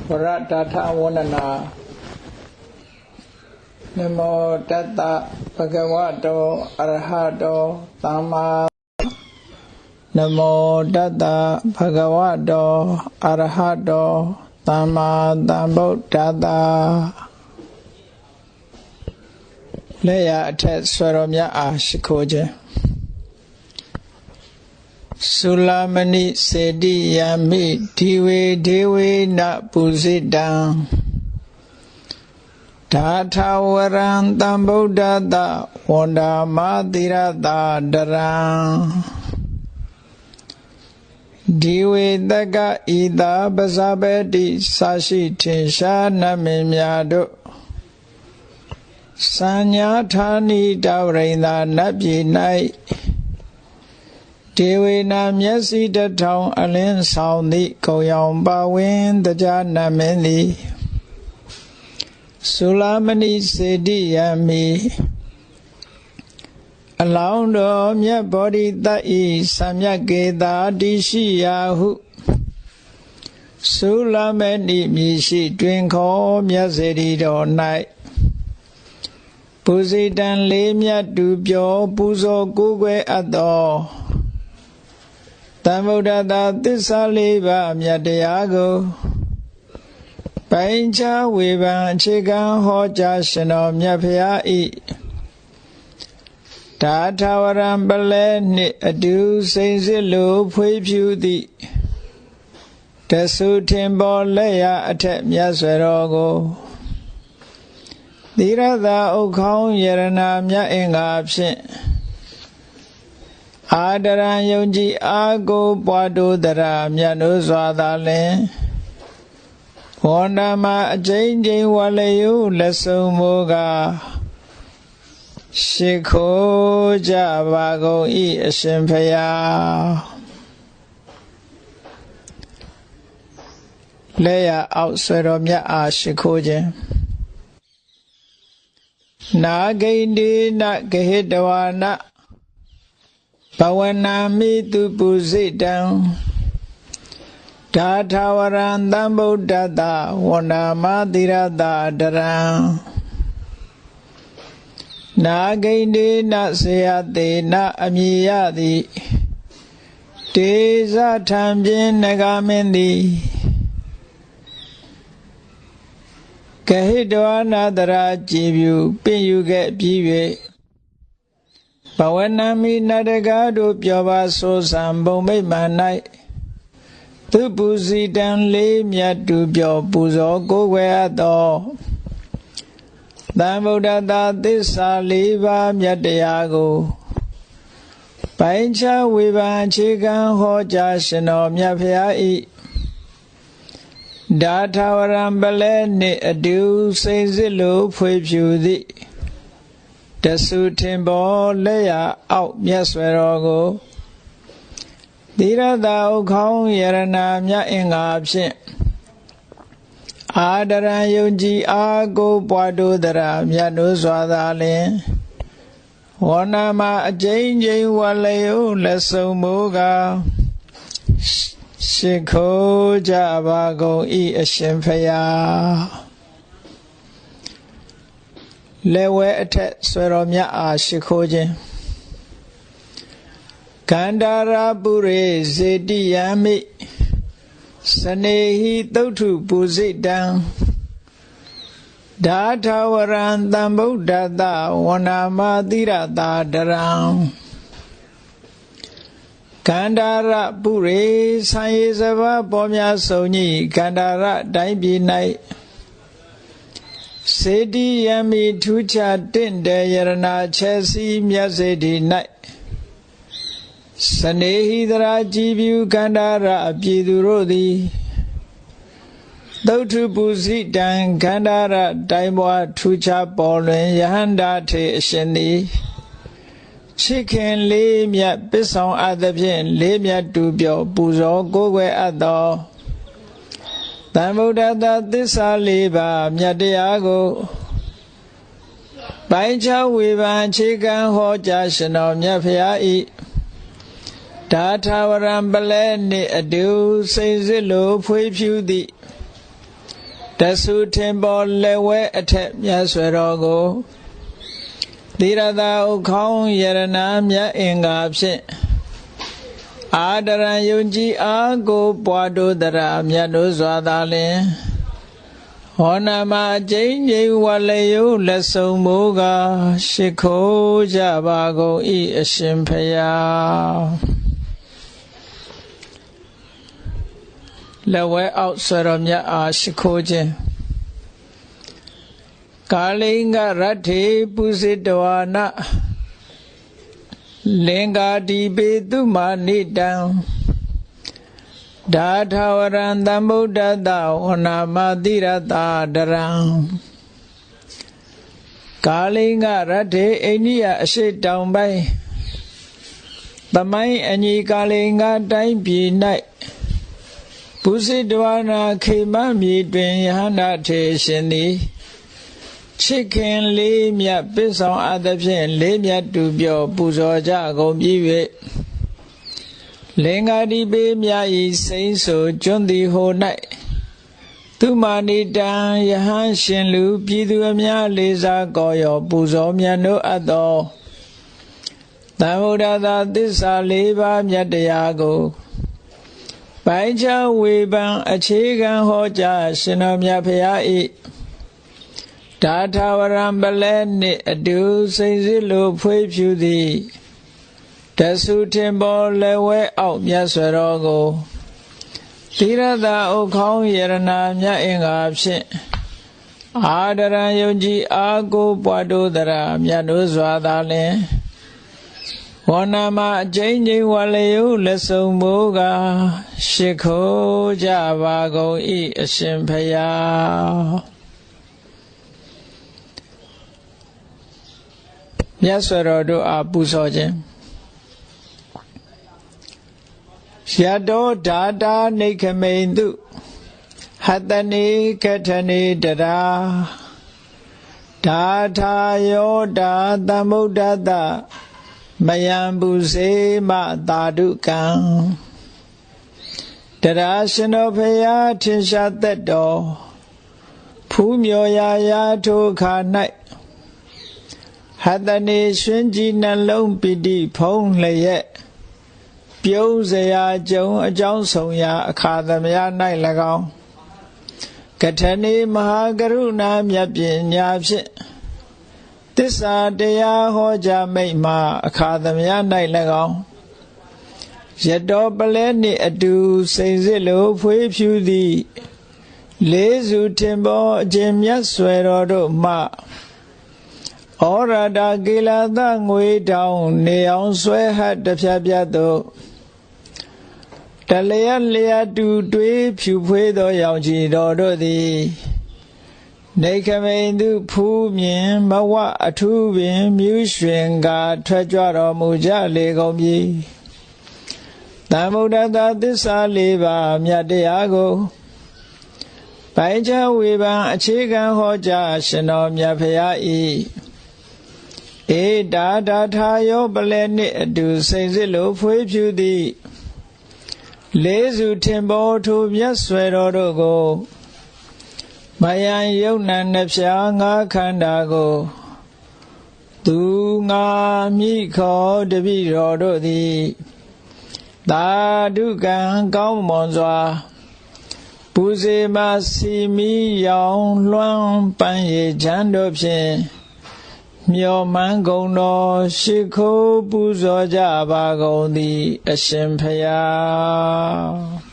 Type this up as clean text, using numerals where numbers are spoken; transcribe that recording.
Varadata Wanana Namo Tata Bhagavato Arahato Tama Namo Tata Bhagavato Arahato Tama Sambuddhassa Leya Athet Swaromya Ashikoje Sulamani Sedi Yami Diwe Dewe Na Pusidang Tatawaran Sambuddhassa Wanda Matirata Darang Diwe Daga Ida Basabedi Sashi Tinsha Namimyado Sanya Thani Davrenda Nabyi Nai Dewe Namyasi Datang Alin Sauni Koyang Bawin Daja Namini Sulamani Sedi Yami Alaundo Mya Bodhi Samya Geda Dishi Yahu Sulamani Mishi Twinko Mya Sedi Do Nai Pusidan Le Mya Dubyo Puso Kukwe Ato Sambuddhassa Thissa Leba Mya Tayago Paincha Weban Chikan Hoja Shino Mya Phaya Tatawaran Bale Ni Adu Seinsilu Phwe Phyu Thi Tasu Thimbo Leya Athet Mya Swero Tirada Ukhaung Yarana Mya Inga Phit Adaran Yongji Ago Pwado Dara Mya No Swatha Lin Wandama Ajin Jin Walayu Lasung Moga Shikho Javago Ashin Phaya Leya Outswero Mya Shikhoje Na Gaindi Na Gahidwana Pawanami Tu Pusidang Tatawaran Sambuddhassa Wanda Matirata Darang Na Gaindi Na Seyate Na Amiyati Teza Thambin Nagamindi Gahidwana Dara Jibyu Pinyuge Piwe Pawanami Nadagado Pyoba So Sambombe Manai Tu Pusidan Le Mya Dubyo Puso Kukwe Ato Sambuddhassa Thissa Leba Mya Tayago Paincha Weban Chikan Hoja Shino Mya Phaya Tatawaran Bale Ni Adu Seinsilu Phwe Phyu Thi Tasu Thimbo Leya Out Mya Swero Tirada Ukhaung Yarana Mya Inga Phit Adaran Yongji Ago Pwado Dara Mya No Swatha Lin Wandama Ajin Jin Walayu Lasung Moga Shikho Javago Ashin Phaya Lewe Athet Swero Mya Shikhoje Gandhara Pure Sedi Yami Sanehi Thotu Pusidang Tatawaran Sambuddhassa Wanda Matirata Darang Gandhara Pure Saye Sava Pomya Sonyi Gandhara Daipyi Nai Sedi Yami Thucha Tinte Yarana Chesi Mya Sedi Nai Sanehi Dara Jibyu Gandhara Pyidu Thi Thotu Pusidang Gandhara Daimwa Thucha Polwin Yahanda The Ashin Thi Chikin Le Mya Pissong Athaphin Le Mya Dubyo Puso Kukwe Ato Sambuddhassa Thissa Leba Mya Tayago Paincha Weban Chikan Hoja Shino Mya Phaya Tatawaran Bale Ni Adu Seinsilu Phwe Phyu Thi တဆုထင်ပေါ်လက်ဝဲအထက်မြတ်စွာတော်ကိုသီရသာဥခေါင်းယရဏမြတ်အင်္ဂါဖြင့်အာဒရံယုံကြည်အားကိုပွားတို့တရာမြတ်တို့စွာသာလင်ဟောနာမကျိန်ကျိန်ဝလယုလက်ဆုံမိုးကရှိခိုးကြပါကုန်ဤအရှင်ဖယားလက်ဝဲအောက်ဆွေတော်မြတ်အားရှိခိုးခြင်းကာလိင်္ဂရတ္ထေပုစိတဝါနလင်္ကာတိပေတုမာနိတံဒါထဝရံသမ္ဗုဒ္ဓတဝနာမတိရတဒရံကာလိင်္ဂရတ္ထေအိန္ဒိယအရှိတောင်ပိုင်းသမိုင်းအညီကာလိင်္ဂတိုင်းပြည်၌ပုစိတဝါနာခေမမြေတွင်ယဟန္တာထေရှင်သည်ချစ်ခင်လေးမြတ်ပစ္ဆောင်အပ်သဖြင့်လေးမြတ်တူပြောပူဇော်ကြကုန်ပြီး၍လင်္ကာတိပေမြတ်ဤစိမ့်ဆိုကျွန်းသည်ဟို၌သူမာနိတံယဟန်ရှင်လူပြည်သူအများလေးစားကောရောပူဇော်မြတ်တို့အပ်သောသမ္ဗုဒ္ဓသာသစ္စာလေးပါးမြတ်တရားကိုပိုင်းခြားဝေဖန်အခြေခံဟောကြားရှင်တော်မြတ်ဖရာ၏ဒါထဝရံပလဲနှင့်အတူစိမ့်စစ်လိုဖွေးဖြူသည်တဆုထင်ပေါ်လက်ဝဲအောက်မြတ်စွာတော်ကိုသီရသာဥခေါင်းယရဏမြတ်အင်္ဂါဖြင့်အာဒရံယုံကြည်အားကိုပွားတို့တရာမြတ်တို့စွာသာလင်ဝဏမအကျဉ်းချင်းဝလယုလက်ဆုံမိုးကရှိခိုးကြပါကုန်ဤအရှင်ဖယားမြတ်စွာတော်တို့အားပူဇော်ခြင်းယတောဒါတာနိခမိန်တုဟတနေကထနေတရာဒါထာယောဒါသမ္ဗုဒ္ဓတမယံပုစေမသာဓုကံတရာရှင်တော်ဖရာထင်ရှားသက်တော်ဖူးမြော်ရာထိုခါ၌ဟတနေရွှင်ကြည်နှလုံးပိတိဖုံးလျက်ပြုံးစရာကြုံအကြောင်းဆောင်ရာအခါသမယ၌၎င်းကထနေမဟာကရုဏာမြတ်ပညာဖြင့်သစ္စာတရားဟောကြားမိတ်မှာအခါသမယ၌၎င်းရတောပလဲနှင့်အတူစိမ့်စစ်လိုဖွေးဖြူသည်လေးစုထင်ပေါ်အခြင်းမြတ်ဆွေတော်တို့မှဩရတာကေလာသငွေတောင်နေအောင်ဆွဲဟတ်တဖြတ်ဖြတ်သို့တလျက်လျက်တူတွေးဖြူဖွေးသောရောင်ခြည်တော်တို့သည်နေခမိန်သူဖူးမြင်မဝအထူးပင်မြူးရွှင်ကထွက်ကြွတော်မူကြလေကုန်ပြီသမ္ဗုဒ္ဓသာသစ္စာလေးပါးမြတ်တရားကိုပိုင်းခြားဝေဖန်အခြေခံဟောကြားရှင်တော်မြတ်ဖရာ၏ဧဒါဒါထာယောပလဲနှင့်အတူစိမ့်စစ်လိုဖွေးဖြူသည်လေးစုထင်ပေါ်ထိုမြတ်ဆွေတော်တို့ကိုမယံယုတ်နံနှဖျားငါးခန္ဓာကိုသူငါမိခေါ်တပိတော်တို့သည်သာဓုကံကောင်းမွန်စွာပူဇေမစီမီရောင်လွှမ်းပန်းရည်ချမ်းတို့ဖြင့်မြော်မှန်းကုန်တော်ရှိခိုးပူဇော်ကြပါကုန်သည်အရှင်ဖယား